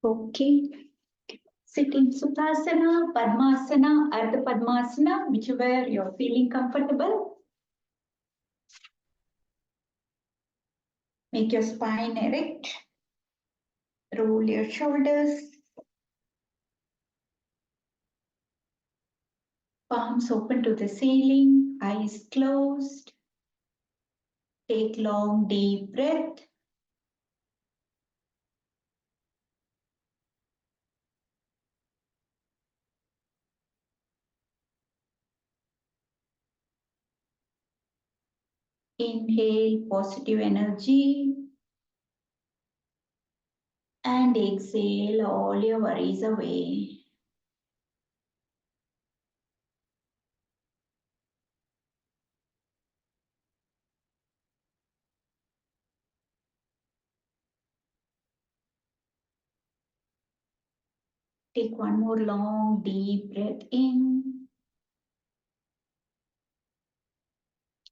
Okay. Sitting Sukhasana, Padmasana, Ardha Padmasana, whichever you're feeling comfortable. Make your spine erect. Roll your shoulders. Palms open to the ceiling, eyes closed. Take long, deep breath. Inhale positive energy and exhale all your worries away. Take one more long, deep breath in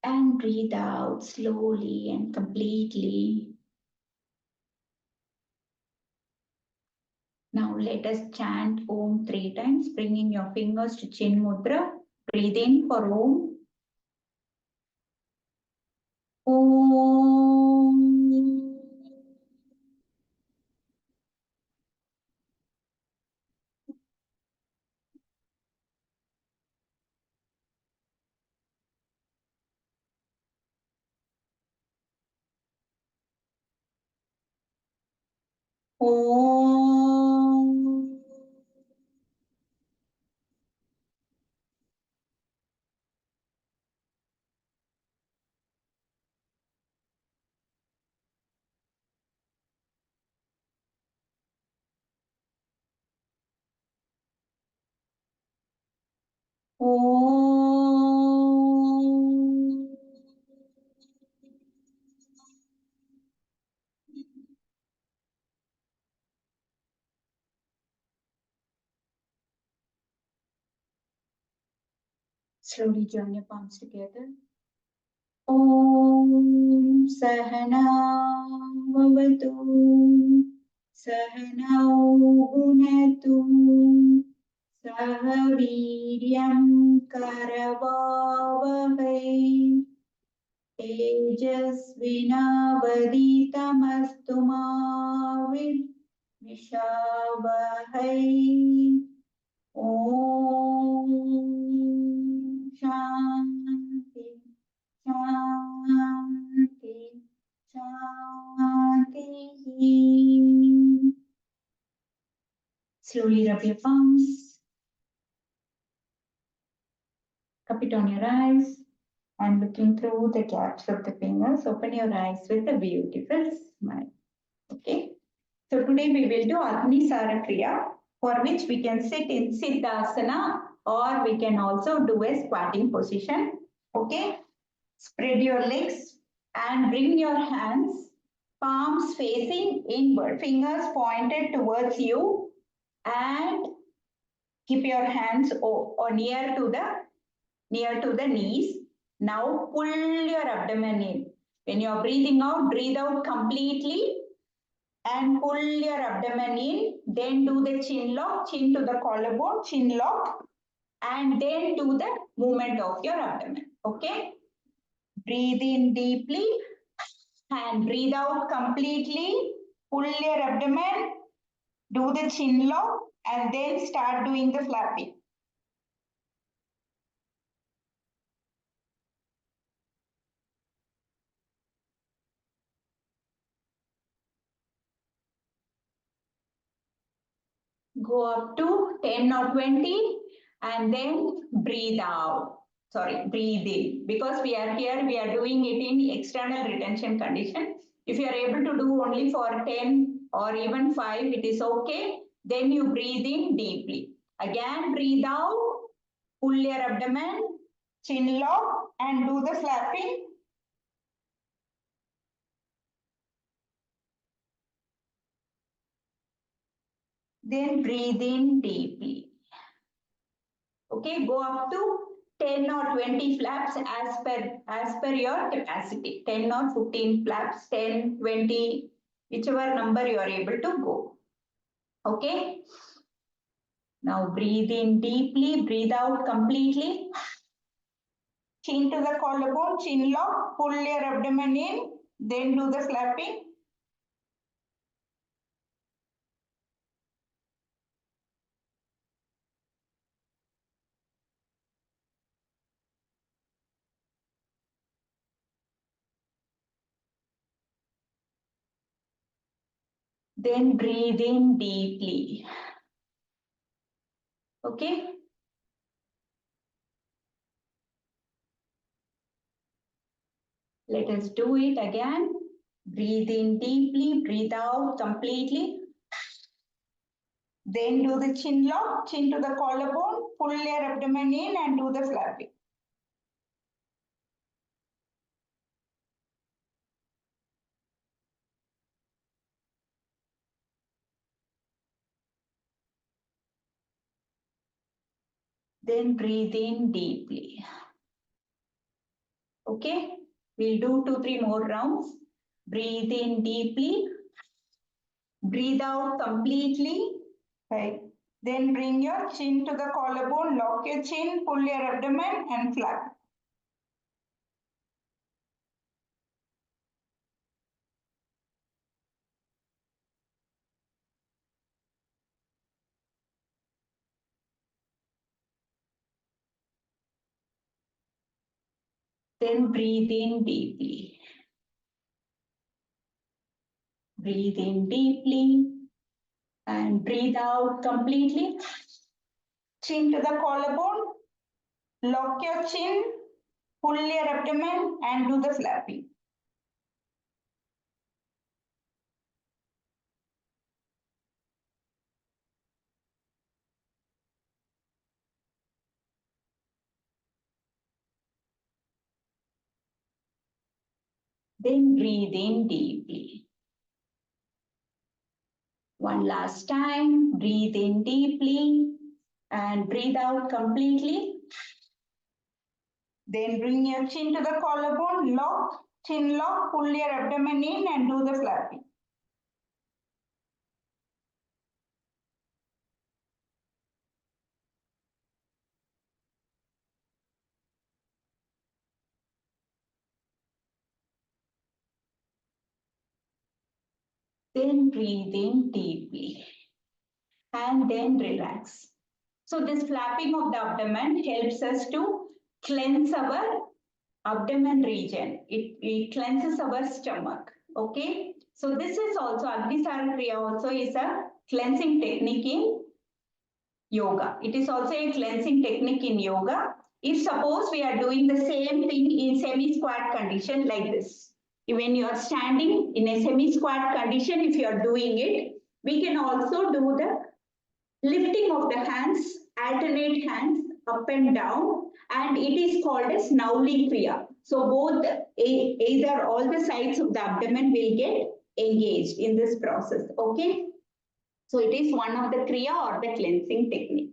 and breathe out slowly and completely. Now let us chant Om 3 times, bringing your fingers to Chin Mudra. Breathe in for Om. Om. Om. Om. Slowly join your palms together. Om Sahana Vavatu Sahanau Bhunatu Sahaviryam Karavavai Tejasvinavaditamastu ma Vishavahai. Om Shanti Shanti Shanti. Slowly rub your palms. Cup it on your eyes and looking through the gaps of the fingers, open your eyes with a beautiful smile. Okay. So today we will do Agni Sara Kriya, for which we can sit in Siddhasana or we can also do a squatting position. Okay. Spread your legs and bring your hands, palms facing inward, fingers pointed towards you, and keep your hands near to the knees. Now pull your abdomen in. When you are breathing out, breathe out completely and pull your abdomen in. Then do the chin lock, chin to the collarbone, chin lock, and then do the movement of your abdomen. Okay? Breathe in deeply and breathe out completely. Pull your abdomen, do the chin lock, and then start doing the flapping. Go up to 10 or 20 and then breathe out. Sorry, breathe in. Because we are here, we are doing it in external retention condition. If you are able to do only for 10 or even 5, it is okay. Then you breathe in deeply. Again, breathe out, pull your abdomen, chin lock, and do the flapping. Then breathe in deeply. Okay, go up to 10 or 20 flaps as per your capacity. 10 or 15 flaps, 10, 20, whichever number you are able to go. Okay. Now breathe in deeply, breathe out completely. Chin to the collarbone, chin lock, pull your abdomen in, then do the flapping. Then breathe in deeply. Okay. Let us do it again. Breathe in deeply, breathe out completely. Then do the chin lock, chin to the collarbone, pull your abdomen in and do the flapping. Then breathe in deeply. Okay, we'll do 2-3 more rounds. Breathe in deeply. Breathe out completely. Right. Then bring your chin to the collarbone, lock your chin, pull your abdomen and flap. Then breathe in deeply. Breathe in deeply and breathe out completely. Chin to the collarbone, lock your chin, pull your abdomen and do the flapping. Then breathe in deeply. One last time, breathe in deeply and breathe out completely. Then bring your chin to the collarbone, lock, chin lock, pull your abdomen in and do the flapping. Then breathe in deeply and then relax. So this flapping of the abdomen helps us to cleanse our abdomen region. It cleanses our stomach. Okay. So this is also Agnisara Kriya also is a cleansing technique in yoga. It is also a cleansing technique in yoga. If suppose we are doing the same thing in semi-squat condition like this, when you are standing in a semi-squat condition, if you are doing it, we can also do the lifting of the hands, alternate hands up and down, and it is called as Nauli Kriya. So both either all the sides of the abdomen will get engaged in this process. Okay. So it is one of the Kriya or the cleansing technique.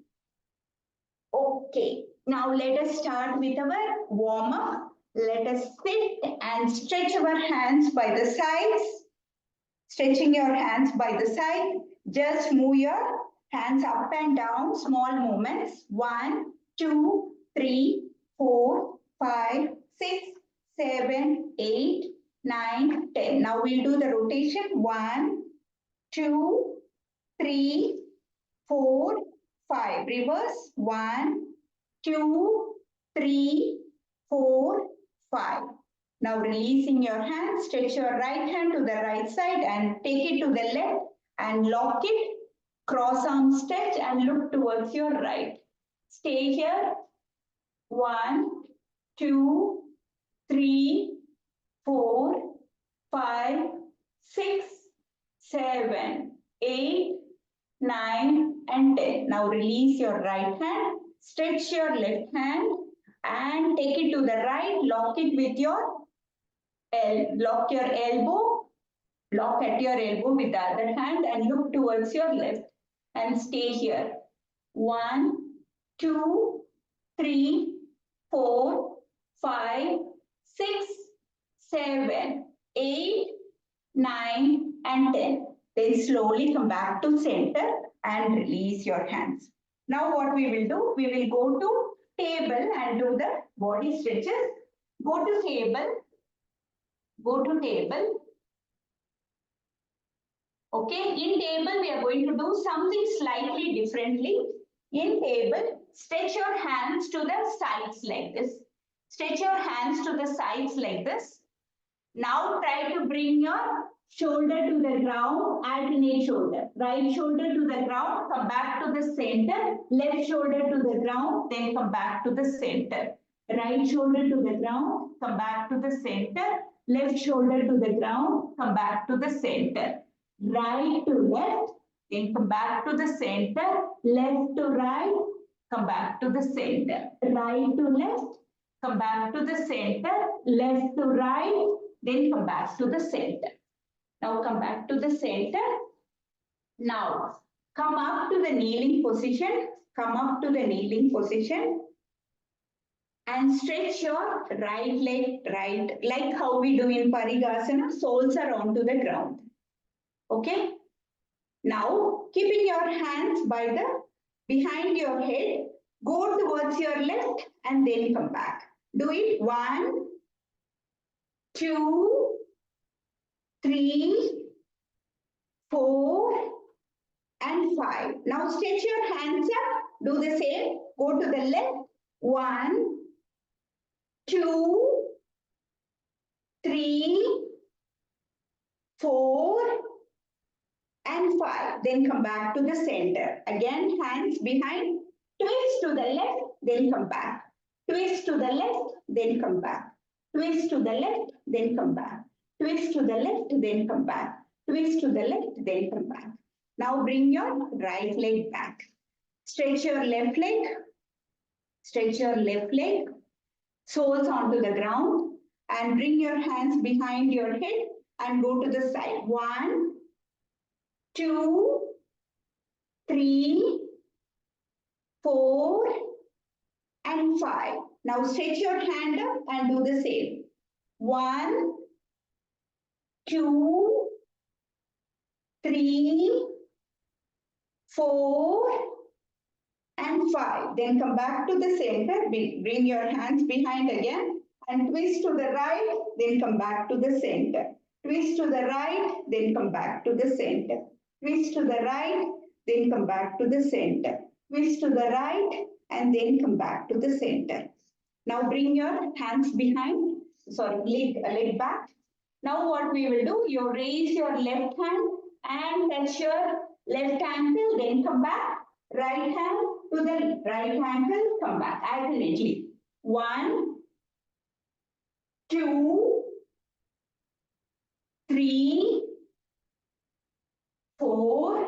Okay, now let us start with our warm up. Let us sit and stretch our hands by the sides. Stretching your hands by the side. Just move your hands up and down, small movements. 1, 2, 3, 4, 5, 6, 7, 8, 9, 10. Now we'll do the rotation. 1, 2, 3, 4, 5. Reverse. 1, 2, 3, 4, 5. Now releasing your hand, stretch your right hand to the right side and take it to the left and lock it. Cross arm stretch and look towards your right. Stay here. 1, 2, 3, 4, 5, 6, 7, 8, 9 and 10. Now release your right hand, stretch your left hand and take it to the right. Lock it with your lock your elbow, lock at your elbow with the other hand and look towards your left and stay here. 1, 2, 3, 4, 5, 6, 7, 8, 9 and 10. Then slowly come back to center and release your hands. Now what we will do, we will go to table and do the body stretches. Go to table, go to table. Okay, in table we are going to do something slightly differently. In table, stretch your hands to the sides like this. Stretch your hands to the sides like this. Now try to bring your shoulder to the ground, alternate shoulder. Right shoulder to the ground, come back to the center. Left shoulder to the ground, then come back to the center. Right shoulder to the ground, come back to the center. Left shoulder to the ground, come back to the center. Right to left, then come back to the center. Left to right, come back to the center. Right to left, come back to the center. Left to right, then come back to the center. Now come back to the center. Now come up to the kneeling position. Come up to the kneeling position. And stretch your right leg, right, like how we do in Parigasana, soles are onto the ground. Okay? Now, keeping your hands by the behind your head, go towards your left and then come back. Do it 1, 2, 3, 4, and 5. Now stretch your hands up. Do the same. Go to the left. 1, 2, 3, 4, and 5. Then come back to the center. Again, hands behind. Twist to the left, then come back. Twist to the left, then come back. Twist to the left, then come back. Twist to the left, then come back. Twist to the left, then come back. Now bring your right leg back. Stretch your left leg. Stretch your left leg. Soles onto the ground. And bring your hands behind your head and go to the side. 1, 2, 3, 4, and 5. Now stretch your hand up and do the same. 1, 2, 3, 4, and 5. Then come back to the center. Bring your hands behind again and twist to the right. Then come back to the center. Twist to the right. Then come back to the center. Twist to the right. Then come back to the center. Twist to the right and then come back to the center. Now bring your hands behind, leg back. Now what we will do, you raise your left hand and touch your left ankle, then come back. Right hand to the right ankle, come back alternately. 1, 2, 3, 4,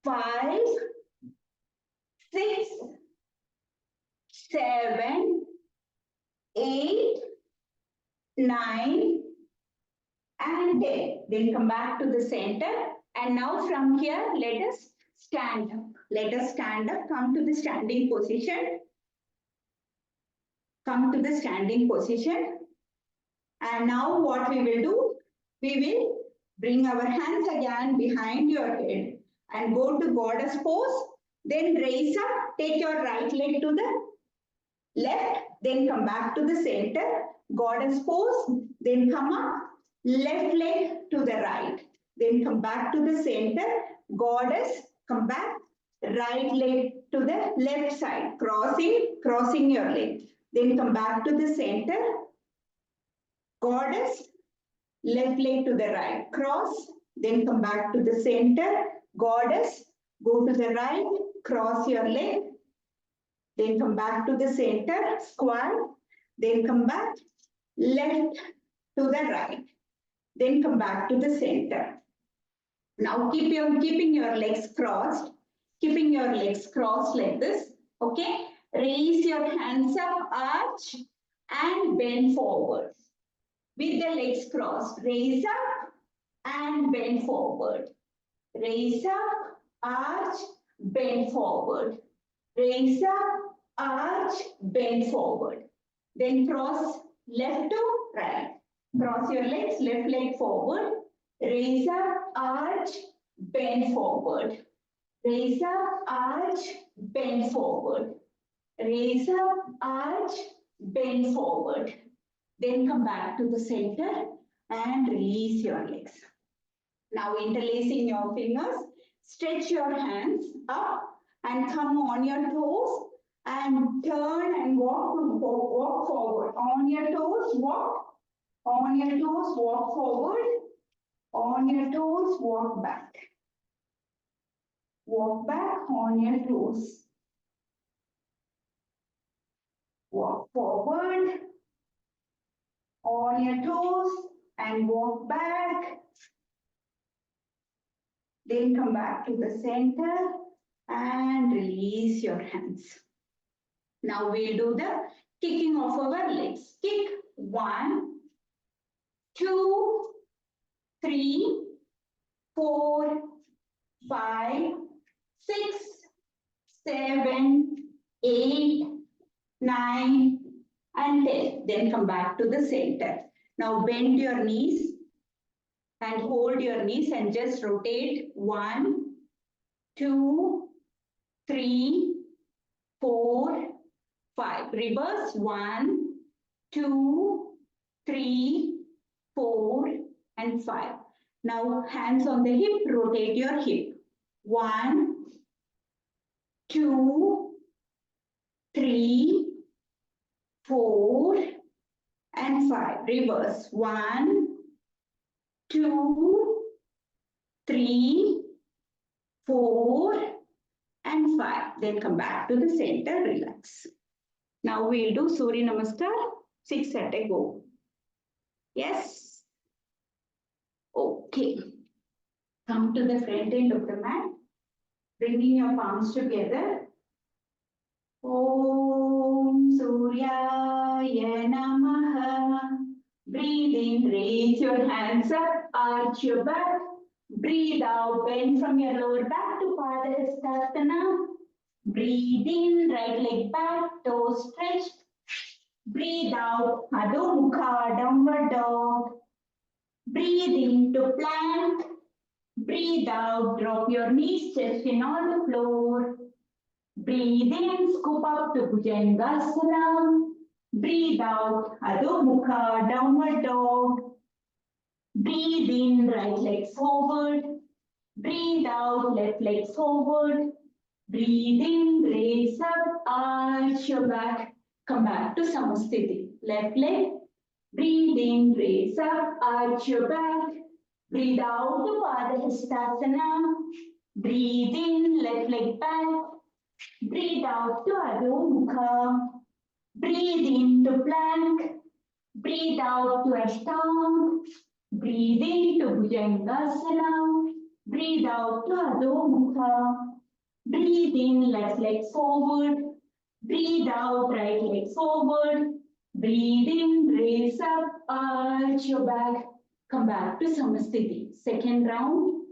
5, 6, 7, 8, 9, and 10. Then come back to the center. And now from here, let us stand up. Let us stand up. Come to the standing position. Come to the standing position. And now what we will do, we will bring our hands again behind your head and go to goddess pose. Then raise up. Take your right leg to the left. Then come back to the center. Goddess pose. Then come up. Left leg to the right. Then come back to the center. Goddess. Come back. Right leg to the left side. Crossing your leg. Then come back to the center. Goddess. Left leg to the right. Cross. Then come back to the center. Goddess. Go to the right. Cross your leg. Then come back to the center. Squat. Then come back. Left to the right. Then come back to the center. Now keeping your legs crossed. Keeping your legs crossed like this. Okay. Raise your hands up, arch, and bend forward. With the legs crossed. Raise up and bend forward. Raise up, arch, bend forward. Raise up, arch, bend forward. Then cross left to right. Cross your legs, left leg forward. Raise up, arch, bend forward. Raise up, arch, bend forward. Raise up, arch, bend forward. Then come back to the center and release your legs. Now interlacing your fingers, stretch your hands up and come on your toes and turn and walk forward. On your toes, walk. On your toes, walk forward. On your toes, walk back. Walk back on your toes. Walk forward on your toes and walk back. Then come back to the center and release your hands. Now we'll do the kicking of our legs. Kick 1, 2, 3, 4, 5, 6, 7, 8, 9, and 10. Then come back to the center. Now bend your knees and hold your knees and just rotate 1, 2, 3, 4, 5. Reverse 1, 2, 3, 4, and 5. Now hands on the hip, rotate your hip. 1, 2, 3, 4, and 5. Reverse 1, 2, 3, 4, and 5. Then come back to the center, relax. Now we'll do Suryanamaskar 6 at a go. Yes? Okay. Come to the front end of the mat, bringing your palms together. Om Suryaya Namaha. Breathe in, raise your hands up, arch your back. Breathe out, bend from your lower back to Padahastasana. Breathe in, right leg back, toes stretched. Breathe out, Adho Mukha, downward dog. Breathe into plank. Breathe out, drop your knees, chest in on the floor. Breathe in, scoop up to Bhujangasana. Breathe out, Adho Mukha, downward dog. Breathe in, right leg forward. Breathe out, left leg forward. Breathe in, raise up, arch your back. Come back to Samasthiti. Left leg. Breathe in, raise up, arch your back. Breathe out to Padahastasana. Breathe in, left leg back. Breathe out to Adho Mukha. Breathe into plank. Breathe out to Ashtanga. Breathe into Bhujangasana. Breathe out to Adho Mukha. Breathe in, left leg forward. Breathe out, right leg forward. Breathe in, raise up, arch your back. Come back to Samasthiti. Second round.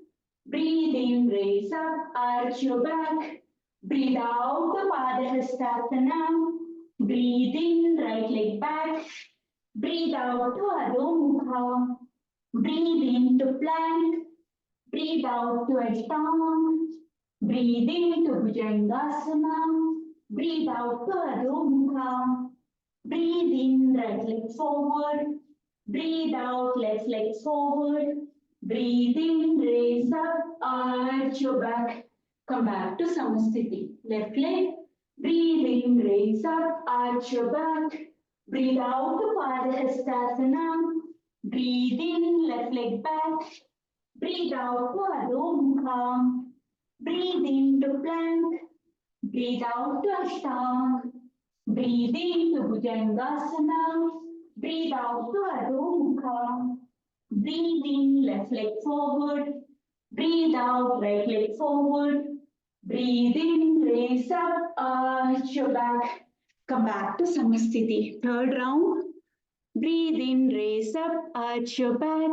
Breathe in, raise up, arch your back. Breathe out to Padahastasana. Breathe in, right leg back. Breathe out to Adho Mukha. Breathe into plank. Breathe out to Ashtanga. Breathe into Bhujangasana. Breathe out to Adho Mukha. Breathe in, right leg forward. Breathe out, left leg forward. Breathe in, raise up, arch your back. Come back to Samasthiti. Left leg. Breathe in, raise up, arch your back. Breathe out to Padahastasana. Breathe in, left leg back. Breathe out to Adho Mukha. Breathe into plank. Breathe out to Ashtanga. Breathe into Bhujangasana. Breathe out to Adho Mukha. Breathe in, left leg forward. Breathe out, right leg forward. Breathe in, raise up, arch your back. Come back to Samasthiti. Third round. Breathe in, raise up, arch your back.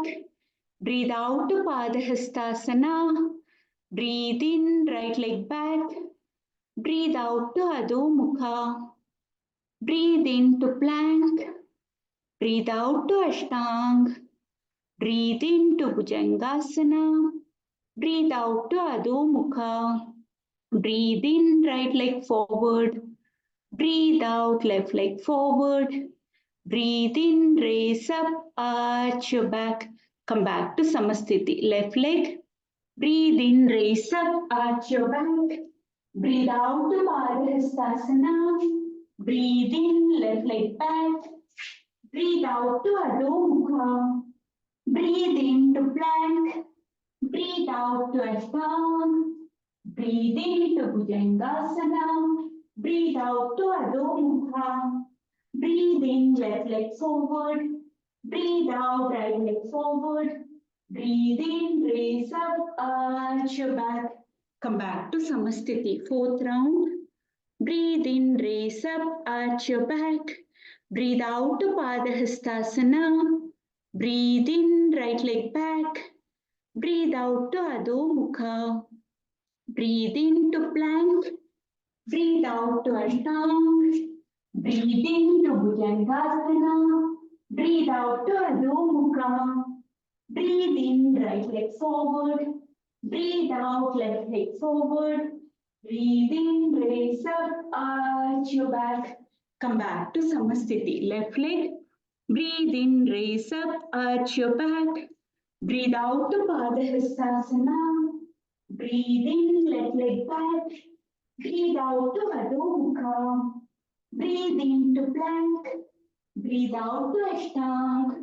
Breathe out to Padahastasana. Breathe in, right leg back. Breathe out to Adho Mukha. Breathe into plank. Breathe out to Ashtanga. Breathe into Bhujangasana. Breathe out to Adho Mukha. Breathe in, right leg forward. Breathe out, left leg forward. Breathe in, raise up, arch your back. Come back to Samasthiti. Left leg. Breathe in, raise up, arch your back. Breathe out to Padahastasana. Breathe in, left leg back. Breathe out to Adho Mukha. Breathe in to plank. Breathe out to Ashtanga. Breathe in to Bhujangasana. Breathe out to Adho Mukha. Breathe in, left leg forward. Breathe out, right leg forward. Breathe in, raise up, arch your back. Come back to Samasthiti. Fourth round. Breathe in, raise up, arch your back. Breathe out to Padahastasana. Breathe in, right leg back. Breathe out to Adho Mukha. Breathe in to plank. Breathe out to Ashtanga. Breathe in to Bhujangasana. Breathe out to Adho Mukha. Breathe in, right leg forward. Breathe out, left leg forward. Breathe in, raise up, arch your back. Come back to Samasthiti. Left leg. Breathe in, raise up, arch your back. Breathe out to Padahastasana. Breathe in, left leg back. Breathe out to Adho Mukha. Breathe in to plank. Breathe out to Ashtanga.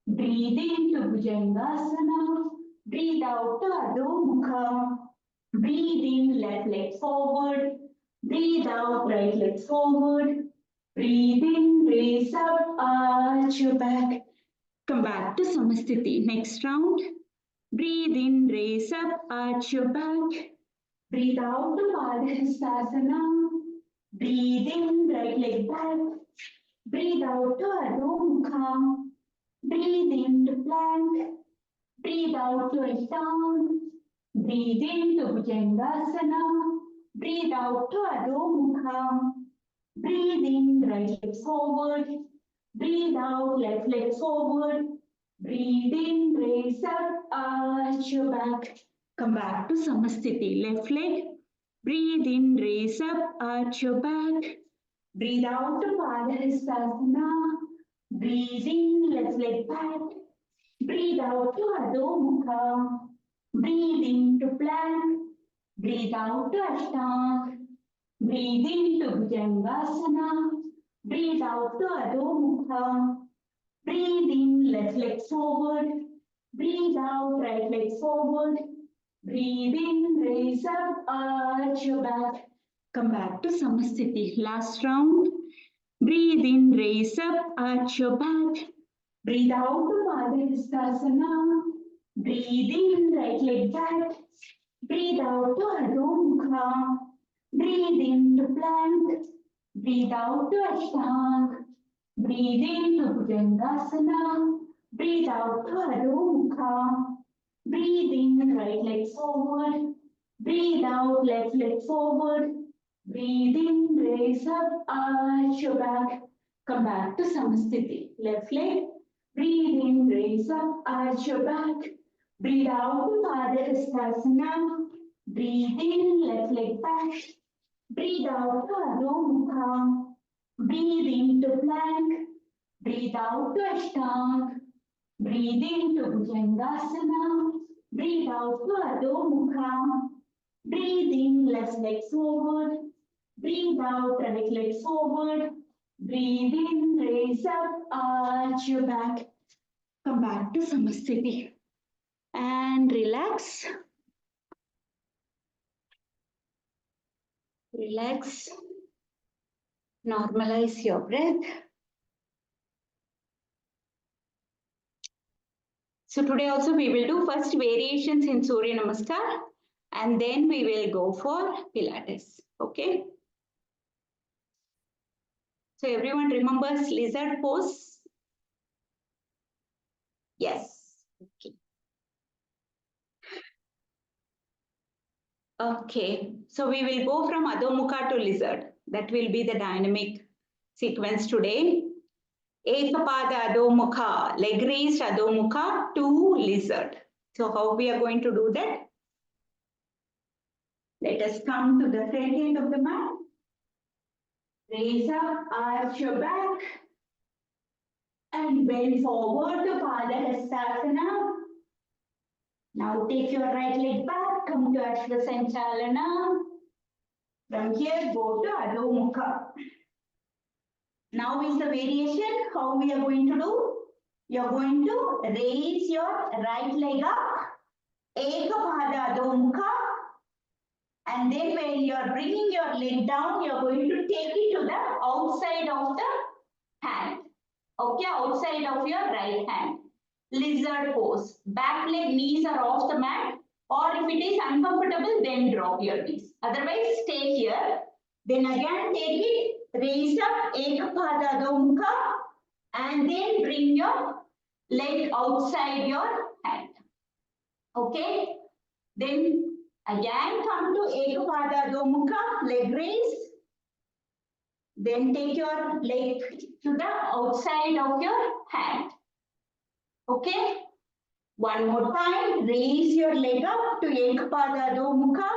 Breathe in to Bhujangasana. Breathe out to Adho Mukha. Breathe in, left leg forward. Breathe out, right leg forward. Breathe in, raise up, arch your back. Come back to Samasthiti. Next round. Breathe in, raise up, arch your back. Breathe out to Padahastasana. Breathe in, right leg back. Breathe out to Adho Mukha. Breathe in to plank. Breathe out to Ashtanga. Breathe in to Bhujangasana. Breathe out to Adho Mukha. Breathe in, right leg forward. Breathe out, left leg forward. Breathe in, raise up, arch your back. Come back to Samasthiti. Left leg. Breathe in, raise up, arch your back. Breathe out to Padahastasana. Breathe in, left leg back. Breathe out to Adho Mukha. Breathe in to plank. Breathe out to Ashtanga. Breathe in to Bhujangasana. Breathe out to Adho Mukha. Breathe in, left leg forward. Breathe out, right leg forward. Breathe in, raise up, arch your back. Come back to Samasthiti. Last round. Breathe in, raise up, arch your back. Breathe out to Padahastasana. Breathe in, right leg back. Breathe out to Adho Mukha. Breathe in to plank. Breathe out to Ashtanga. Breathe in to Bhujangasana. Breathe out to Adho Mukha. Breathe in, right leg forward. Breathe out, left leg forward. Breathe in, raise up, arch your back. Come back to Samasthiti. Left leg. Breathe in, raise up, arch your back. Breathe out to Padahastasana. Breathe in, left leg back. Breathe out to Adho Mukha. Breathe in to plank. Breathe out to Ashtanga. Breathe in to Bhujangasana. Breathe out to Adho Mukha. Breathe in, left leg forward. Breathe out, right leg forward. Breathe in, raise up, arch your back. Come back to Samasthiti. And relax. Relax. Normalize your breath. So today also we will do first variations in Suryanamaskar and then we will go for Pilates. Okay. So everyone remembers lizard pose? Yes. Okay. Okay. So we will go from Adho Mukha to lizard. That will be the dynamic sequence today. Ekapada Adho Mukha, leg raised Adho Mukha to lizard. So how we are going to do that? Let us come to the front end of the mat. Raise up, arch your back, and bend forward to Padahastasana. Now take your right leg back, come to Ashvasanchalana. From here, go to Adho Mukha. Now is the variation. How we are going to do? You are going to raise your right leg up, Ekapada Adho Mukha, and then when you are bringing your leg down, you are going to take it to the outside of the hand. Okay, outside of your right hand. Lizard pose. Back leg, knees are off the mat, or if it is uncomfortable, then drop your knees. Otherwise, stay here. Then again take it, raise up, Ekapada Adho Mukha, and then bring your leg outside your hand. Okay? Then again come to Ekapada Adho Mukha, leg raise. Then take your leg to the outside of your hand. Okay? One more time, raise your leg up to Ekapada Adho Mukha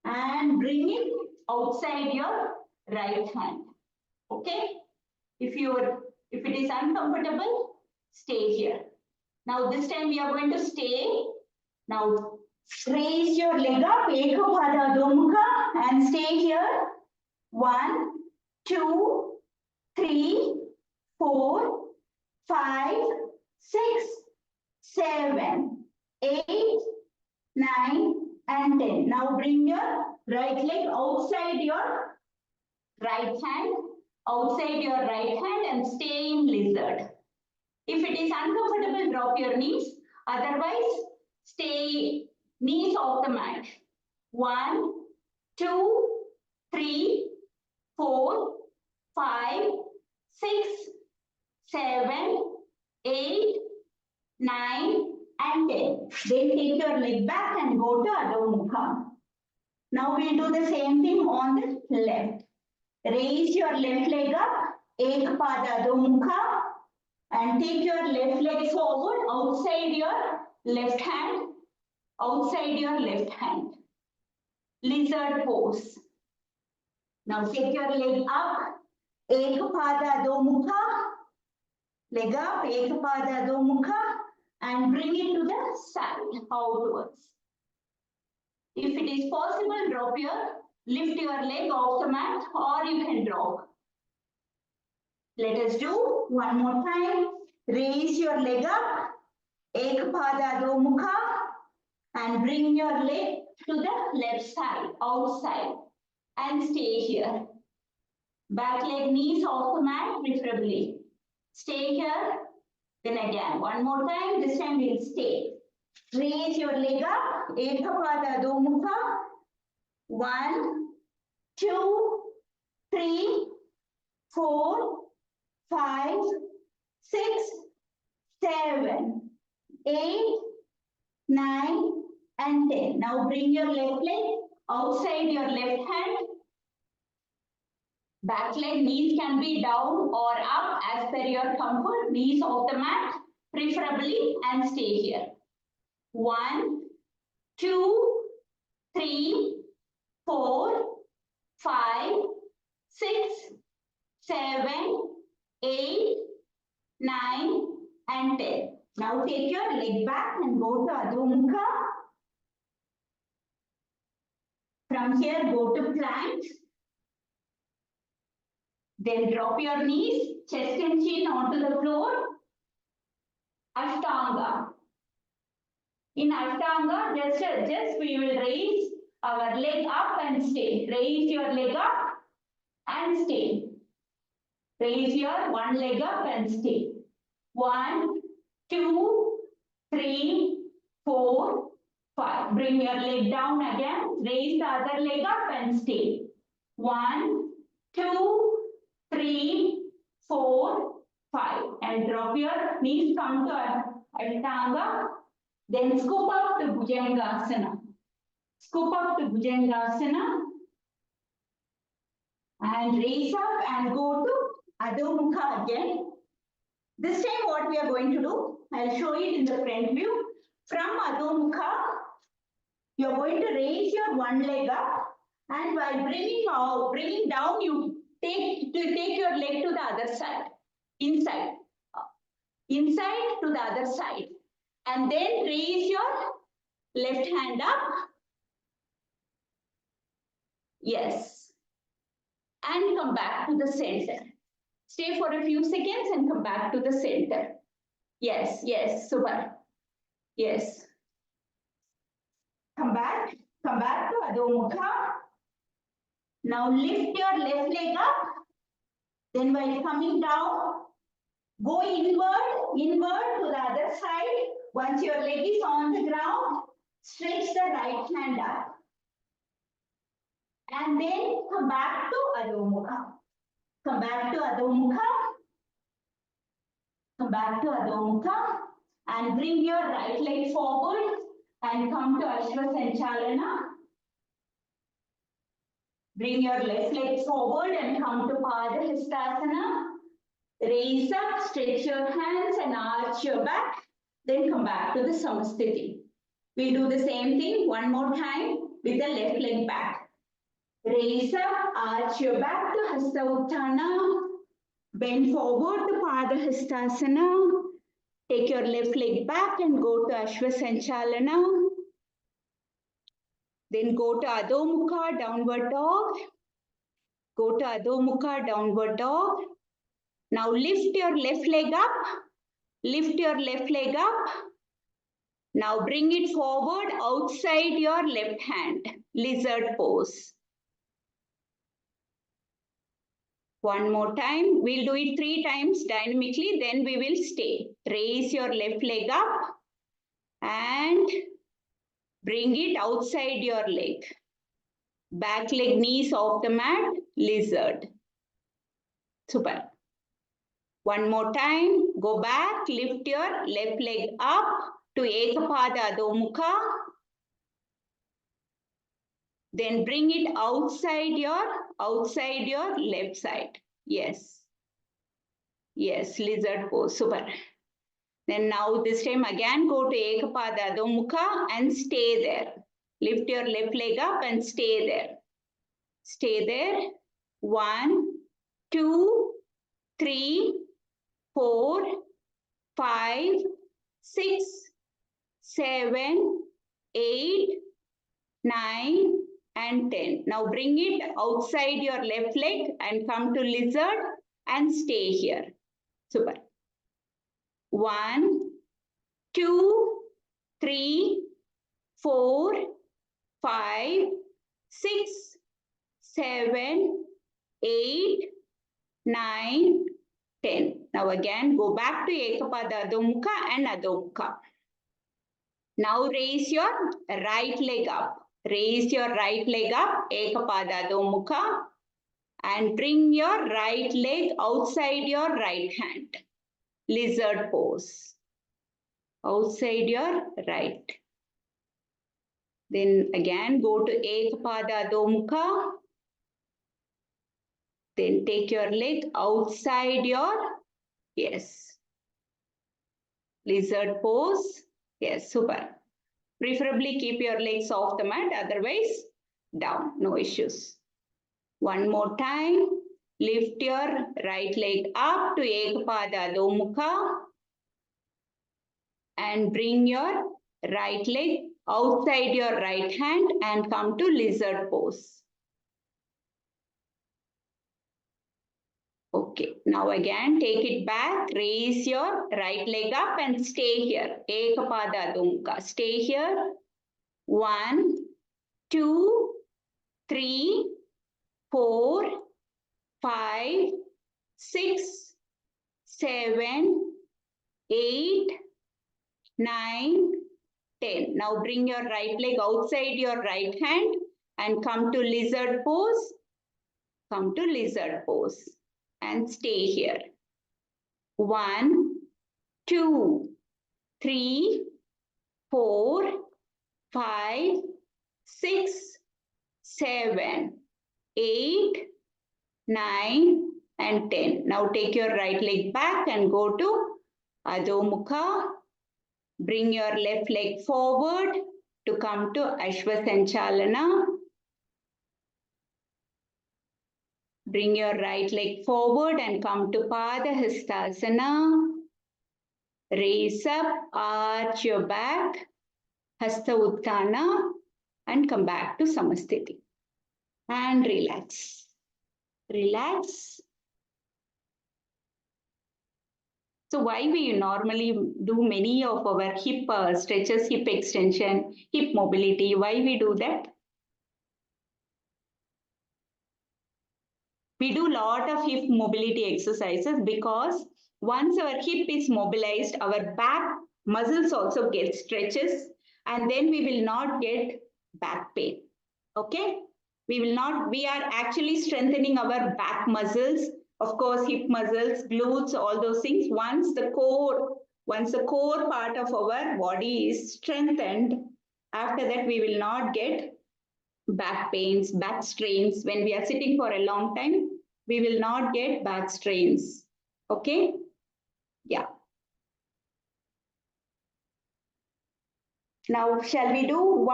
and bring it outside your right hand. Okay? If it is uncomfortable, stay here. Now this time we are going to stay. Now raise your leg up, Ekapada Adho Mukha, and stay here. 1, 2, 3, 4, 5, 6, 7, 8, 9, and 10. Now bring your right leg outside your right hand, and stay in lizard. If it is uncomfortable, drop your knees. Otherwise, stay knees off the mat. 1, 2, 3, 4, 5, 6, 7, 8, 9, and 10. Then take your leg back and go to Adho Mukha. Now we'll do the same thing on the left. Raise your left leg up, Ekapada Adho Mukha, and take your left leg forward outside your left hand. Lizard pose. Now take your leg up, Ekapada Adho Mukha, leg up, Ekapada Adho Mukha, and bring it to the side, outwards. If it is possible, lift your leg off the mat, or you can drop. Let us do one more time. Raise your leg up, Ekapada Adho Mukha, and bring your leg to the left side, outside, and stay here. Back leg, knees off the mat, preferably. Stay here. Then again, one more time. This time we'll stay. Raise your leg up, Ekapada Adho Mukha. 1, 2, 3, 4, 5, 6, 7, 8, 9, and 10. Now bring your left leg outside your left hand. Back leg, knees can be down or up as per your comfort. Knees off the mat, preferably, and stay here. 1, 2, 3, 4, 5, 6, 7, 8, 9, and 10. Now take your leg back and go to Adho Mukha. From here, go to plank. Then drop your knees, chest and chin onto the floor. Ashtanga. In Ashtanga, just we will raise our leg up and stay. Raise your leg up and stay. Raise your one leg up and stay. 1, 2, 3, 4, 5. Bring your leg down again. Raise the other leg up and stay. 1, 2, 3, 4, 5. And drop your knees, come to Ashtanga. Then scoop up to Bhujangasana. Scoop up to Bhujangasana. And raise up and go to Adho Mukha again. This time what we are going to do, I'll show it in the front view. From Adho Mukha, You're going to raise your one leg up, and while bringing down, you take your leg to the other side, inside to the other side, and then raise your left hand up. Yes, and come back to the center. Stay for a few seconds and come back to the center. Yes, yes, super. Yes. Come back to Adho Mukha. Now lift your left leg up. Then while coming down, go inward to the other side. Once your leg is on the ground, stretch the right hand up. And then come back to Adho Mukha. Come back to Adho Mukha. Come back to Adho Mukha. And bring your right leg forward and come to Ashwa Sanchalana. Bring your left leg forward and come to Padahastasana. Raise up, stretch your hands and arch your back. Then come back to the Samasthiti. We'll do the same thing one more time with the left leg back. Raise up, arch your back to Hasta Utthana. Bend forward to Padahastasana. Take your left leg back and go to Ashwa Sanchalana. Then go to Adho Mukha, downward dog. Go to Adho Mukha, downward dog. Now lift your left leg up. Lift your left leg up. Now bring it forward outside your left hand. Lizard pose. One more time. We'll do it 3 times dynamically. Then we will stay. Raise your left leg up. And bring it outside your leg. Back leg knees off the mat. Lizard. Super. One more time. Go back. Lift your left leg up to Ekapada Adho Mukha. Then bring it outside your left side. Yes. Yes, lizard pose. Super. Then now this time again go to Ekapada Adho Mukha and stay there. Lift your left leg up and stay there. Stay there. 1, 2, 3, 4, 5, 6, 7, 8, 9, and 10. Now bring it outside your left leg and come to lizard and stay here. Super. 1, 2, 3, 4, 5, 6, 7, 8, 9, 10. Now again go back to Ekapada Adho Mukha and Adho Mukha. Now raise your right leg up. Raise your right leg up, Ekapada Adho Mukha, and bring your right leg outside your right hand. Lizard pose. Outside your right. Then again go to Ekapada Adho Mukha. Then take your leg outside your, yes, lizard pose. Yes, super. Preferably keep your legs off the mat, otherwise down, no issues. One more time. Lift your right leg up to Ekapada Adho Mukha and bring your right leg outside your right hand and come to lizard pose. Okay, now again take it back, raise your right leg up and stay here. Ekapada Adho Mukha. Stay here. 1, 2, 3, 4, 5, 6, 7, 8, 9, 10. Now bring your right leg outside your right hand and come to lizard pose. Come to lizard pose. And stay here. 1, 2, 3, 4, 5, 6, 7, 8, 9, and 10. Now take your right leg back and go to Adho Mukha. Bring your left leg forward to come to Ashwasanchalana. Bring your right leg forward and come to Padahastasana. Raise up, arch your back, Hasta Utthana, and come back to Samasthiti. And relax. Relax. So why we normally do many of our hip stretches, hip extension, hip mobility, why we do that? We do a lot of hip mobility exercises because once our hip is mobilized, our back muscles also get stretches and then we will not get back pain. Okay? We are actually strengthening our back muscles, of course, hip muscles, glutes, all those things. Once the core part of our body is strengthened, after that we will not get back pains, back strains. When we are sitting for a long time, we will not get back strains. Okay? Yeah. Now, shall we do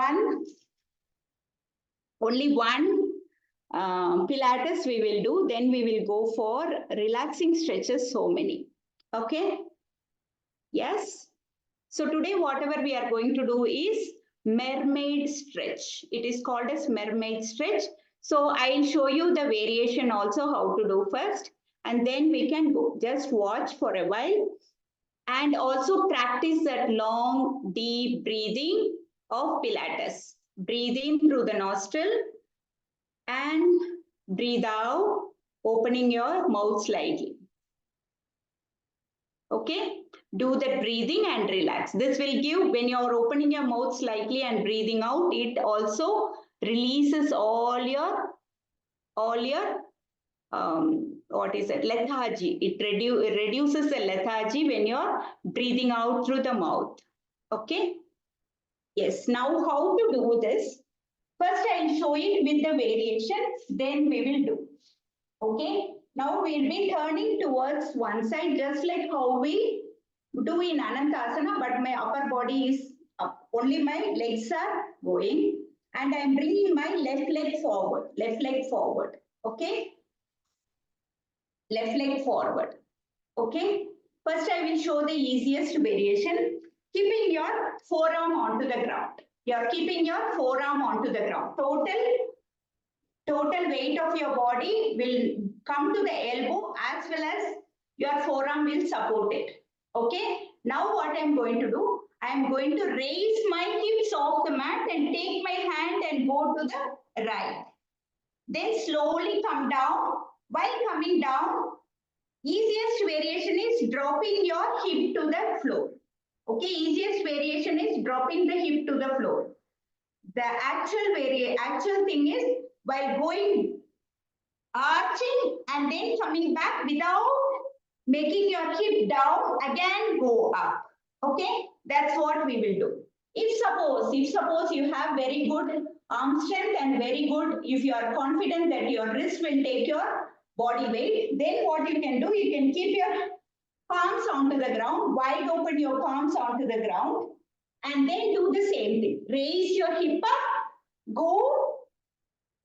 only one Pilates we will do, then we will go for relaxing stretches, so many. Okay? Yes? So today, whatever we are going to do is mermaid stretch. It is called as mermaid stretch. So I'll show you the variation also how to do first, and then we can go. Just watch for a while and also practice that long, deep breathing of Pilates. Breathe in through the nostril and breathe out, opening your mouth slightly. Okay? Do that breathing and relax. This will give, when you're opening your mouth slightly and breathing out, it also releases all your what is it? Lethargy. It reduces the lethargy when you're breathing out through the mouth. Okay? Yes. Now, how to do this? First, I'll show it with the variations. Then we will do. Okay? Now, we'll be turning towards one side, just like how we do in Anantasana, but my upper body is up. Only my legs are going. And I'm bringing my left leg forward. Left leg forward. Okay? Left leg forward. Okay? First, I will show the easiest variation. Keeping your forearm onto the ground. You're keeping your forearm onto the ground. Total weight of your body will come to the elbow as well as your forearm will support it. Okay? Now what I'm going to do, I'm going to raise my hips off the mat and take my hand and go to the right. Then slowly come down. While coming down, easiest variation is dropping your hip to the floor. Okay, easiest variation is dropping the hip to the floor. The actual thing is while going arching and then coming back without making your hip down, again go up. Okay, that's what we will do. If suppose you have very good arm strength and very good, if you are confident that your wrist will take your body weight, then what you can do, you can keep your palms onto the ground, wide open your palms onto the ground, and then do the same thing. Raise your hip up, go,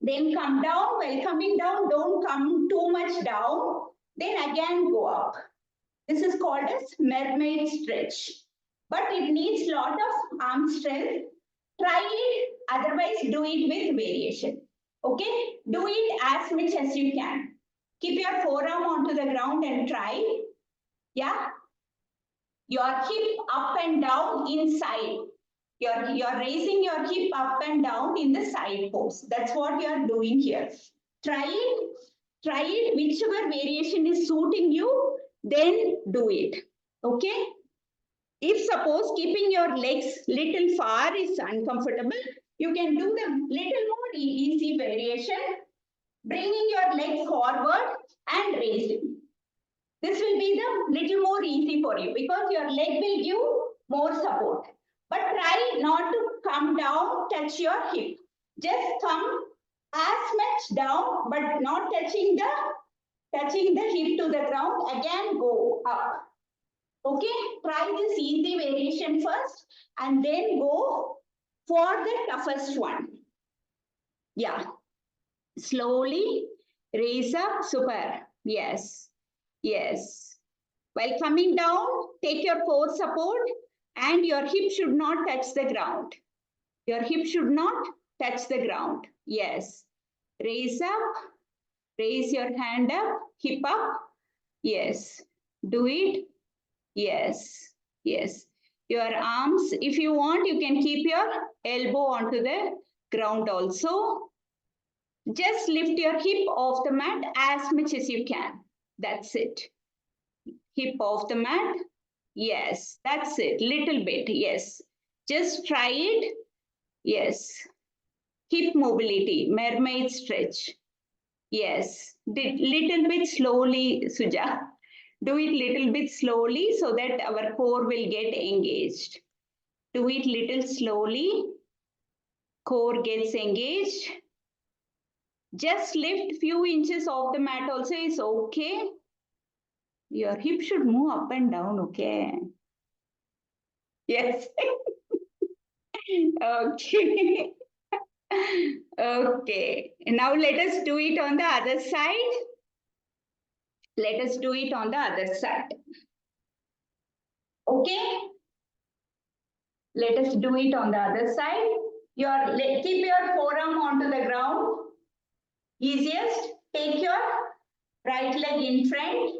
then come down. While coming down, don't come too much down. Then again go up. This is called as mermaid stretch. But it needs lot of arm strength. Try it, otherwise do it with variation. Okay? Do it as much as you can. Keep your forearm onto the ground and try. Yeah? Your hip up and down inside. You're raising your hip up and down in the side pose. That's what you're doing here. Try it, whichever variation is suiting you, then do it. Okay? If suppose keeping your legs little far is uncomfortable, you can do the little more easy variation, bringing your leg forward and raising. This will be the little more easy for you because your leg will give more support. But try not to come down, touch your hip. Just come as much down, but not touching the hip to the ground. Again, go up. Okay, try this easy variation first and then go for the toughest one. Yeah. Slowly raise up. Super. Yes. Yes. While coming down, take your core support and your hip should not touch the ground. Your hip should not touch the ground. Yes. Raise up. Raise your hand up. Hip up. Yes. Do it. Yes. Yes. Your arms, if you want, you can keep your elbow onto the ground also. Just lift your hip off the mat as much as you can. That's it. Hip off the mat. Yes, that's it. Little bit. Yes. Just try it. Yes. Hip mobility, mermaid stretch. Yes. Little bit slowly, Suja. Do it little bit slowly so that our core will get engaged. Do it little slowly. Core gets engaged. Just lift few inches off the mat also is okay. Your hip should move up and down, okay? Yes. Okay. Okay. Now let us do it on the other side. Let us do it on the other side. Okay. Let us do it on the other side. Keep your forearm onto the ground. Easiest, take your right leg in front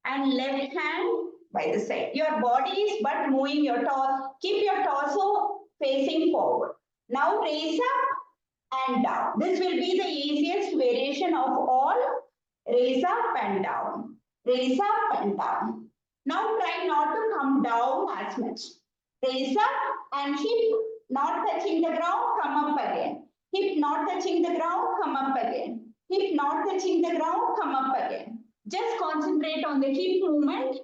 and left hand by the side. Your body is but moving your torso. Keep your torso facing forward. Now raise up and down. This will be the easiest variation of all. Raise up and down. Raise up and down. Now try not to come down as much. Raise up and hip not touching the ground, come up again. Hip not touching the ground, come up again. Hip not touching the ground, come up again. Just concentrate on the hip movement.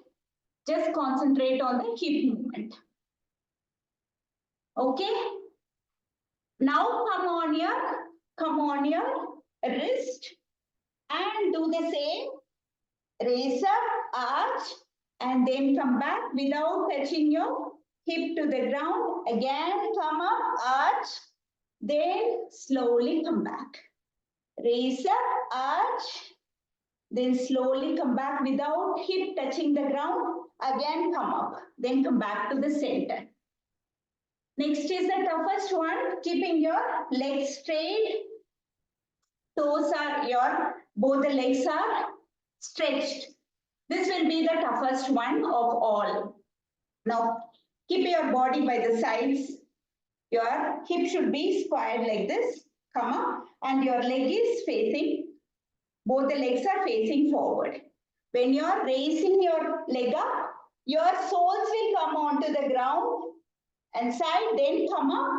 Just concentrate on the hip movement. Okay? Now come on your wrist and do the same. Raise up, arch, and then come back without touching your hip to the ground. Again, come up, arch, then slowly come back. Raise up, arch, then slowly come back without hip touching the ground. Again, come up, then come back to the center. Next is the toughest one, keeping your legs straight. Both the legs are stretched. This will be the toughest one of all. Now, keep your body by the sides. Your hip should be squared like this, come up, and your leg is facing, both the legs are facing forward. When you are raising your leg up, your soles will come onto the ground and side, then come up,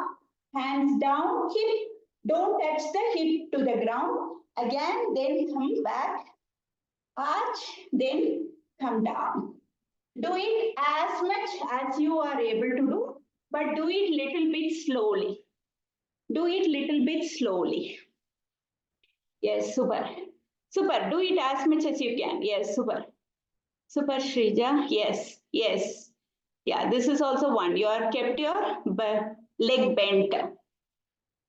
hands down, hip, don't touch the hip to the ground. Again, then come back, arch, then come down. Do it as much as you are able to do, but do it little bit slowly. Do it little bit slowly. Yes, super. Super, do it as much as you can. Yes, super. Super, Shrija. Yes, yes. Yeah, this is also one. You are kept your leg bent.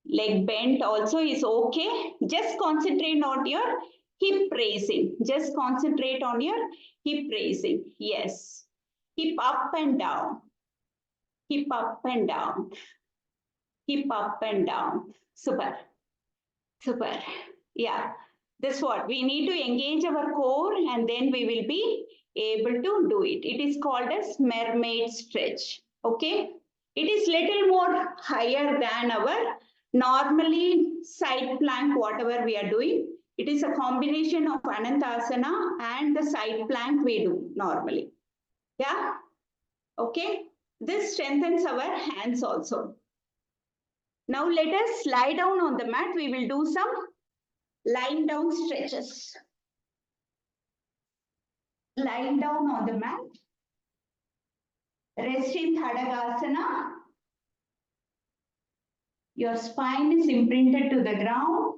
Leg bent also is okay. Just concentrate on your hip raising. Just concentrate on your hip raising. Yes. Hip up and down. Hip up and down. Hip up and down. Super. Super. Yeah. That's what. We need to engage our core and then we will be able to do it. It is called as mermaid stretch. Okay. It is little more higher than our normally side plank, whatever we are doing. It is a combination of Anantasana and the side plank we do normally. Yeah. Okay. This strengthens our hands also. Now let us lie down on the mat. We will do some lying down stretches. Lying down on the mat. Rest in Thadagasana. Your spine is imprinted to the ground.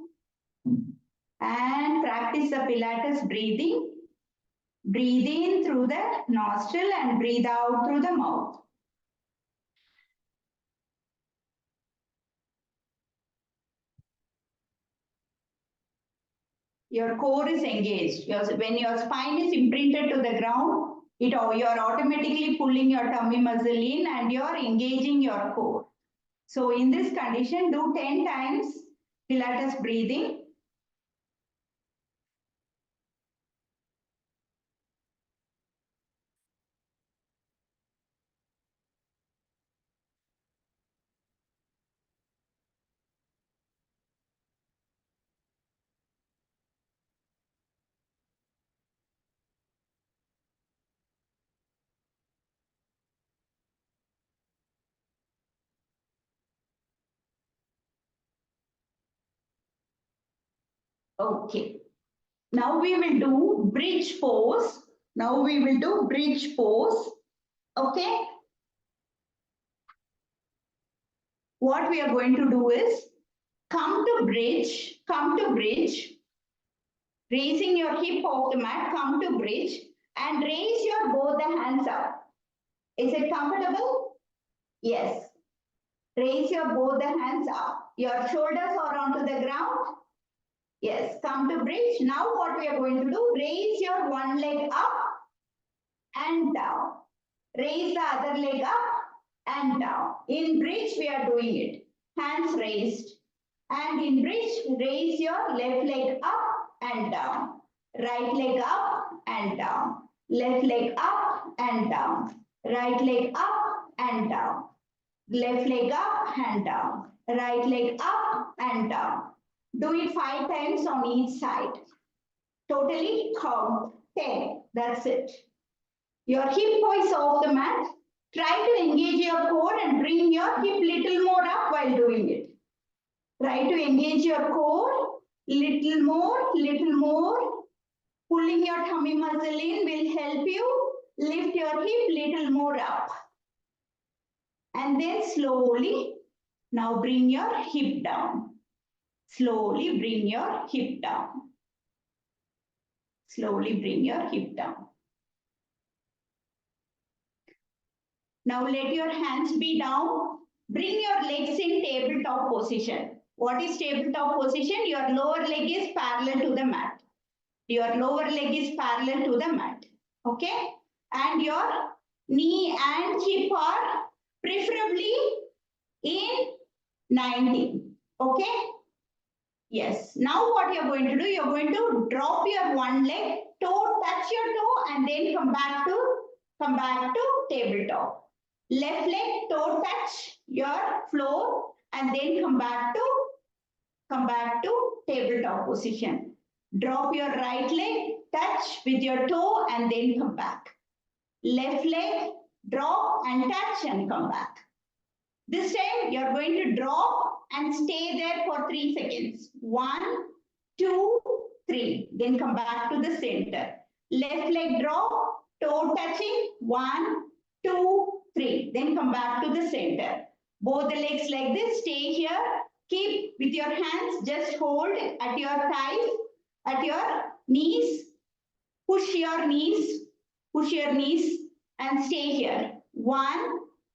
And practice the Pilates breathing. Breathe in through the nostril and breathe out through the mouth. Your core is engaged. When your spine is imprinted to the ground, you're automatically pulling your tummy muscle in and you're engaging your core. So in this condition, do 10 times Pilates breathing. Okay. Now we will do bridge pose. Now we will do bridge pose. Okay. What we are going to do is come to bridge, raising your hip off the mat, come to bridge and raise your both the hands up. Is it comfortable? Yes. Raise your both the hands up. Your shoulders are onto the ground. Yes, come to bridge. Now what we are going to do, raise your one leg up and down. Raise the other leg up and down. In bridge, we are doing it. Hands raised. And in bridge, raise your left leg up and down. Right leg up and down. Left leg up and down. Right leg up and down. Left leg up and down. Right leg up and down. Do it 5 times on each side. Totally count 10. That's it. Your hip is off the mat. Try to engage your core and bring your hip little more up while doing it. Try to engage your core little more. Pulling your tummy muscle in will help you lift your hip little more up. And then slowly, now bring your hip down. Slowly bring your hip down. Slowly bring your hip down. Now let your hands be down. Bring your legs in tabletop position. What is tabletop position? Your lower leg is parallel to the mat. Your lower leg is parallel to the mat. Okay? And your knee and hip are preferably in 90. Okay? Yes. Now what you're going to do, you're going to drop your one leg, touch your toe, and then come back to tabletop. Left leg, toe touch your floor, and then come back to tabletop position. Drop your right leg, touch with your toe, and then come back. Left leg, drop and touch and come back. This time you're going to drop and stay there for 3 seconds. 1, 2, 3. Then come back to the center. Left leg drop, toe touching. 1, 2, 3. Then come back to the center. Both the legs like this. Stay here. Keep with your hands. Just hold at your thighs, at your knees. Push your knees. Push your knees and stay here. 1,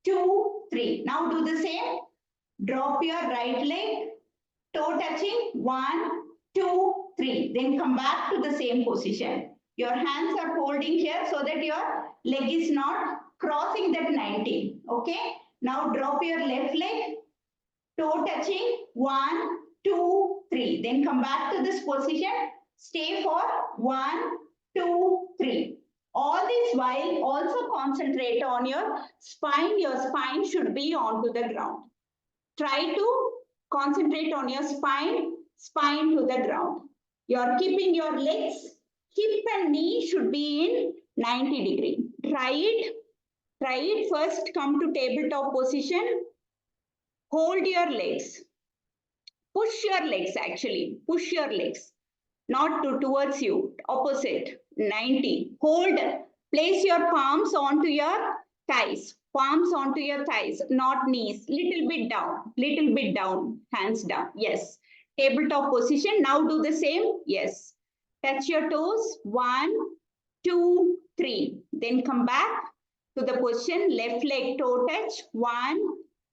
2, 3. Now do the same. Drop your right leg, toe touching. 1, 2, 3. Then come back to the same position. Your hands are holding here so that your leg is not crossing that 90. Okay. Now drop your left leg, toe touching. 1, 2, 3. Then come back to this position. Stay for 1, 2, 3. All this while also concentrate on your spine. Your spine should be onto the ground. Try to concentrate on your spine to the ground. You're keeping your legs, hip and knee should be in 90 degree. Try it. First come to tabletop position. Hold your legs. Push your legs actually. Push your legs. Not towards you. Opposite. 90. Hold. Place your palms onto your thighs. Palms onto your thighs, not knees. Little bit down. Hands down. Yes. Tabletop position. Now do the same. Yes. Touch your toes. 1, 2, 3. Then come back to the position. Left leg toe touch. 1,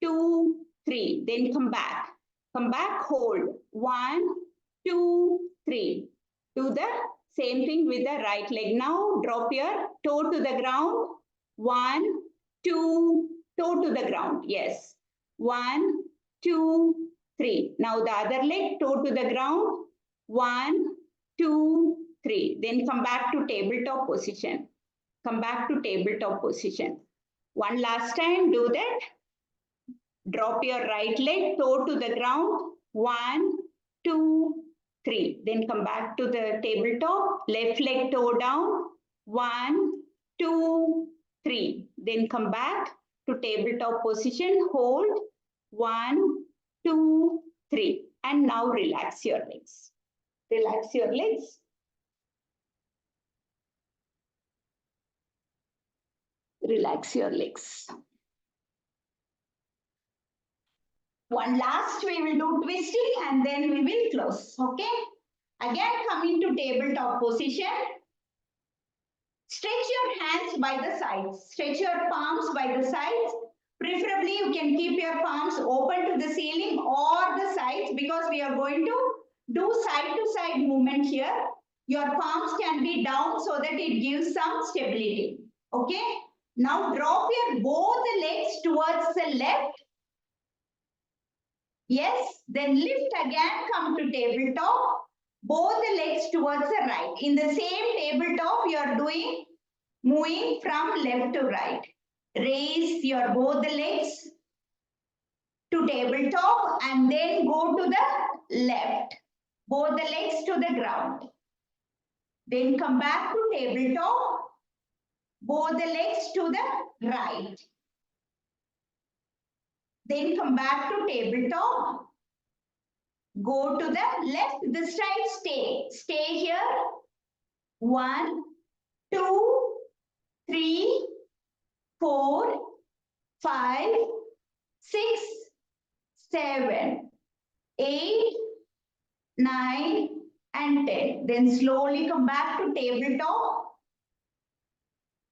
2, 3. Then come back. Come back. Hold. 1, 2, 3. Do the same thing with the right leg. Now drop your toe to the ground. 1, 2, toe to the ground. Yes. 1, 2, 3. Now the other leg, toe to the ground. 1, 2, 3. Then come back to tabletop position. Come back to tabletop position. One last time, do that. Drop your right leg, toe to the ground. 1, 2, 3. Then come back to the tabletop. Left leg toe down. 1, 2, 3. Then come back to tabletop position. Hold. 1, 2, 3. And now relax your legs. Relax your legs. Relax your legs. One last we will do twisting and then we will close. Okay. Again coming to tabletop position. Stretch your hands by the sides. Stretch your palms by the sides. Preferably you can keep your palms open to the ceiling or the sides because we are going to do side to side movement here. Your palms can be down so that it gives some stability. Okay. Now drop your both the legs towards the left. Yes, then lift again, come to tabletop, both the legs towards the right. In the same tabletop, you are doing moving from left to right. Raise your both the legs to tabletop and then go to the left. Both the legs to the ground. Then come back to tabletop, both the legs to the right. Then come back to tabletop. Go to the left. This time stay. Stay here. 1, 2, 3, 4, 5, 6, 7, 8, 9, and 10. Then slowly come back to tabletop.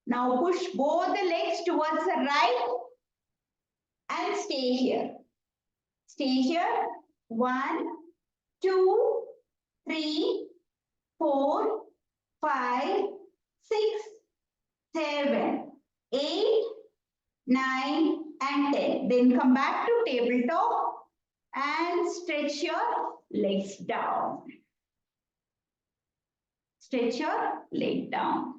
Now push both the legs towards the right and stay here. Stay here. 1, 2, 3, 4, 5, 6, 7, 8, 9, and 10. Then come back to tabletop and stretch your legs down. Stretch your leg down.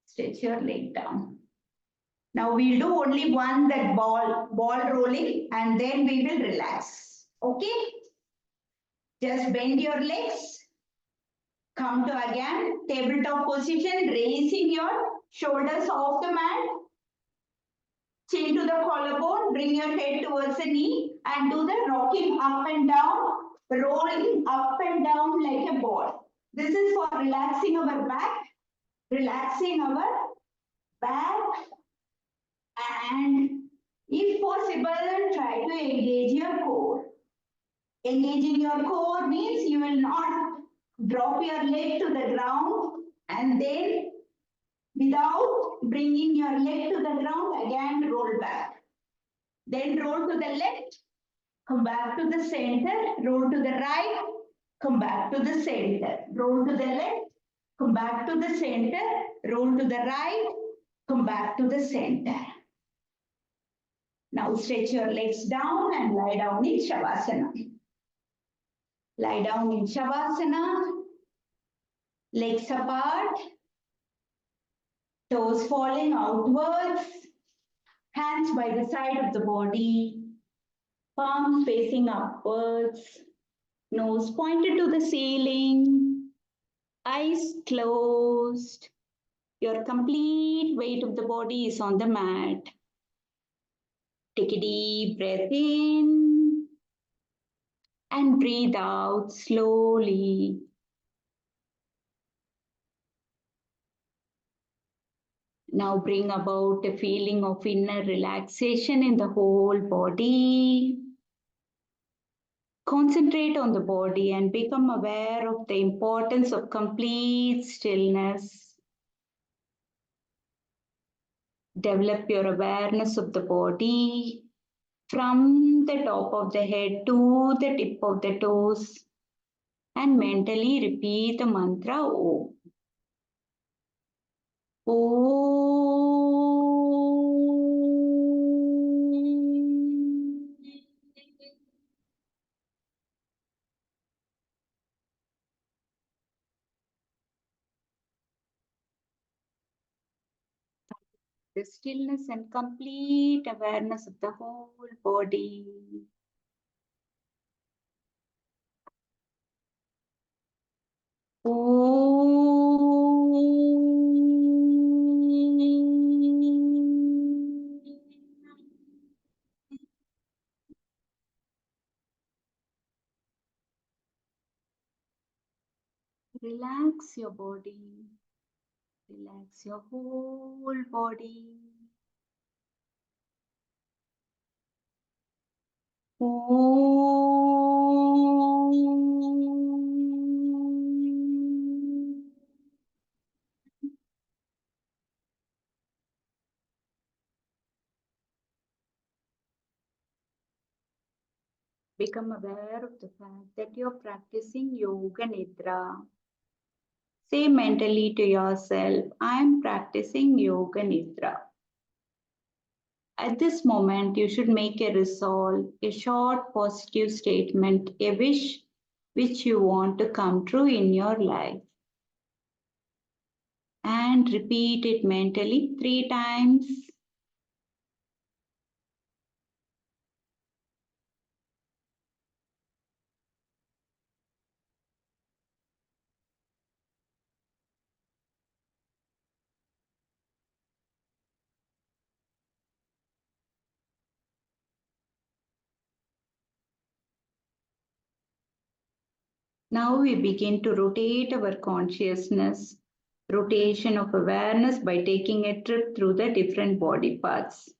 Stretch your leg down. Now we'll do only one that ball rolling and then we will relax. Okay? Just bend your legs. Come to again tabletop position, raising your shoulders off the mat. Chin to the collarbone, bring your head towards the knee and do the rocking up and down, rolling up and down like a ball. This is for relaxing our back, and if possible, try to engage your core. Engaging your core means you will not drop your leg to the ground and then without bringing your leg to the ground, again roll back. Then roll to the left, come back to the center, roll to the right, come back to the center, roll to the left, come back to the center, roll to the right, come back to the center. Now stretch your legs down and lie down in Shavasana. Lie down in Shavasana, legs apart, toes falling outwards, hands by the side of the body, palms facing upwards, nose pointed to the ceiling, eyes closed. Your complete weight of the body is on the mat. Take a deep breath in and breathe out slowly. Now bring about a feeling of inner relaxation in the whole body. Concentrate on the body and become aware of the importance of complete stillness. Develop your awareness of the body from the top of the head to the tip of the toes. and mentally repeat the mantra Om. Om. The stillness and complete awareness of the whole body. Relax your body. Relax your whole body. Become aware of the fact that you're practicing Yoga Nidra. Say mentally to yourself, I am practicing Yoga Nidra. At this moment, you should make a resolve, a short positive statement, a wish which you want to come true in your life. And repeat it mentally 3 times. Now we begin to rotate our consciousness, rotation of awareness by taking a trip through the different body parts.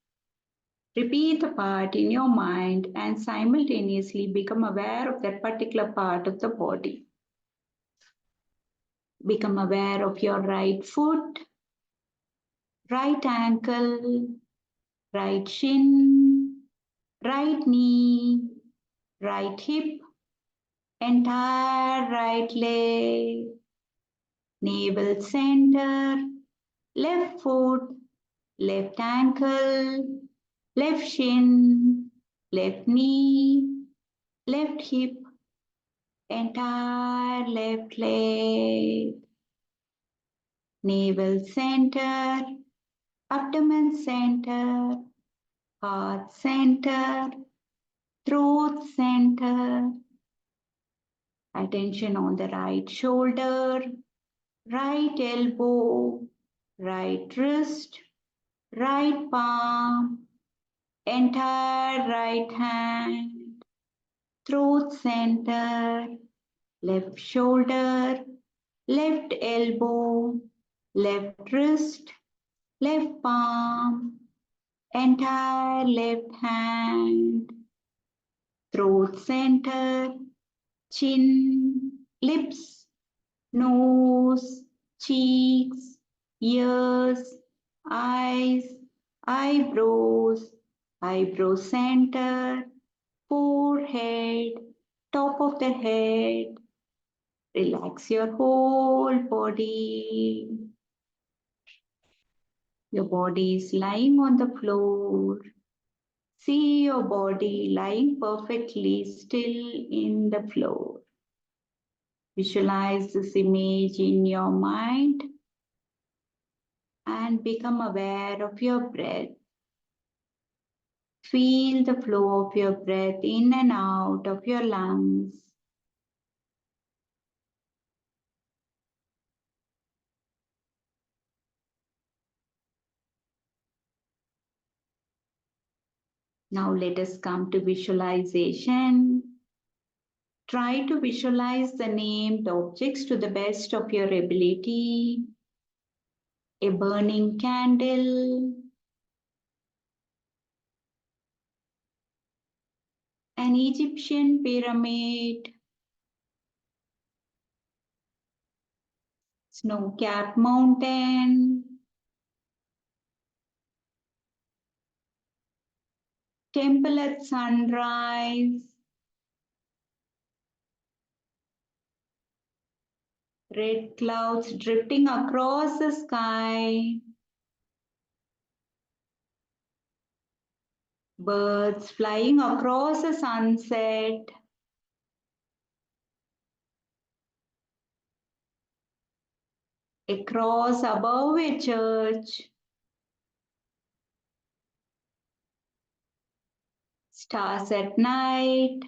Repeat the part in your mind and simultaneously become aware of that particular part of the body. Become aware of your right foot, right ankle, right shin, right knee, right hip, entire right leg, navel center, left foot, left ankle, left shin, left knee, left hip, entire left leg, navel center, abdomen center, heart center, throat center. Attention on the right shoulder, right elbow, right wrist, right palm, entire right hand, throat center, left shoulder, left elbow, left wrist, left palm, entire left hand, throat center, chin, lips, nose, cheeks, ears, eyes, eyebrows, eyebrow center, forehead, top of the head. Relax your whole body. Your body is lying on the floor. See your body lying perfectly still in the floor. Visualize this image in your mind and become aware of your breath. Feel the flow of your breath in and out of your lungs. Now let us come to visualization. Try to visualize the named objects to the best of your ability. A burning candle, an Egyptian pyramid, snow-capped mountain, temple at sunrise, Red clouds drifting across the sky. Birds flying across the sunset. A cross above a church. Stars at night.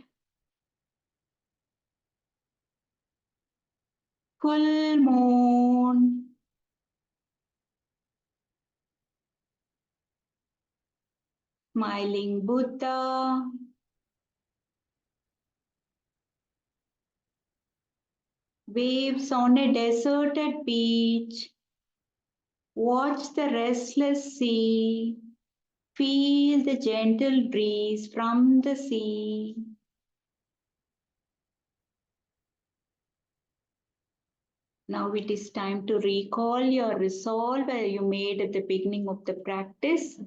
Full moon. Smiling Buddha. Waves on a deserted beach. Watch the restless sea. Feel the gentle breeze from the sea. Now it is time to recall your resolve you made at the beginning of the practice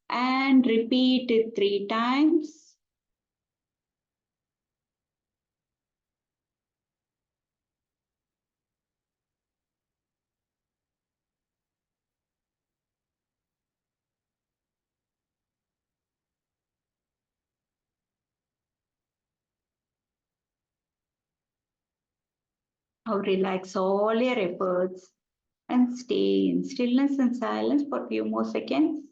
and repeat it 3 times. Now relax all your efforts and stay in stillness and silence for a few more seconds.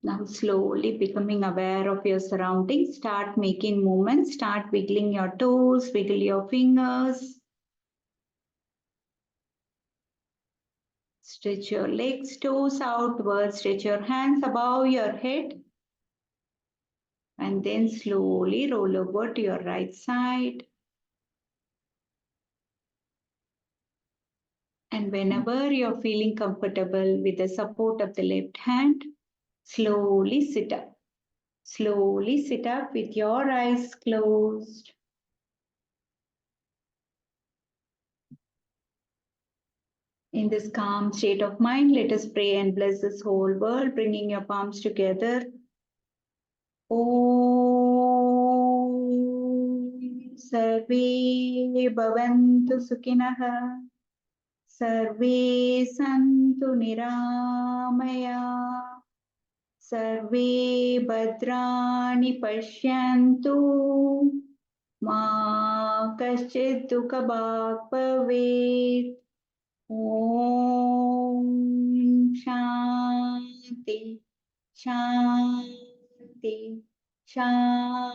Now slowly becoming aware of your surroundings, start making movements, start wiggling your toes, wiggle your fingers. Stretch your legs, toes outwards, stretch your hands above your head. And then slowly roll over to your right side. And whenever you're feeling comfortable with the support of the left hand, slowly sit up. Slowly sit up with your eyes closed. In this calm state of mind, let us pray and bless this whole world, bringing your palms together. Om Sarve Bhavantu Sukhinah. Sarve Santu Niramaya. Sarve Bhadrani Pashyantu. Ma Kaschid Dukhabhag Bhavet. Om Shanti Shanti Shanti.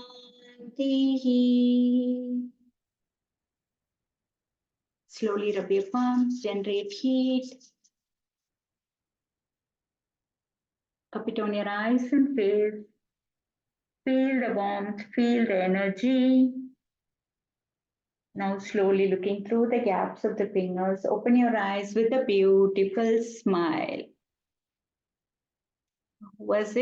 Slowly rub your palms, generate heat. Cup it on your eyes and face. Feel the warmth, feel the energy. Now slowly looking through the gaps of the fingers, open your eyes with a beautiful smile. Was it?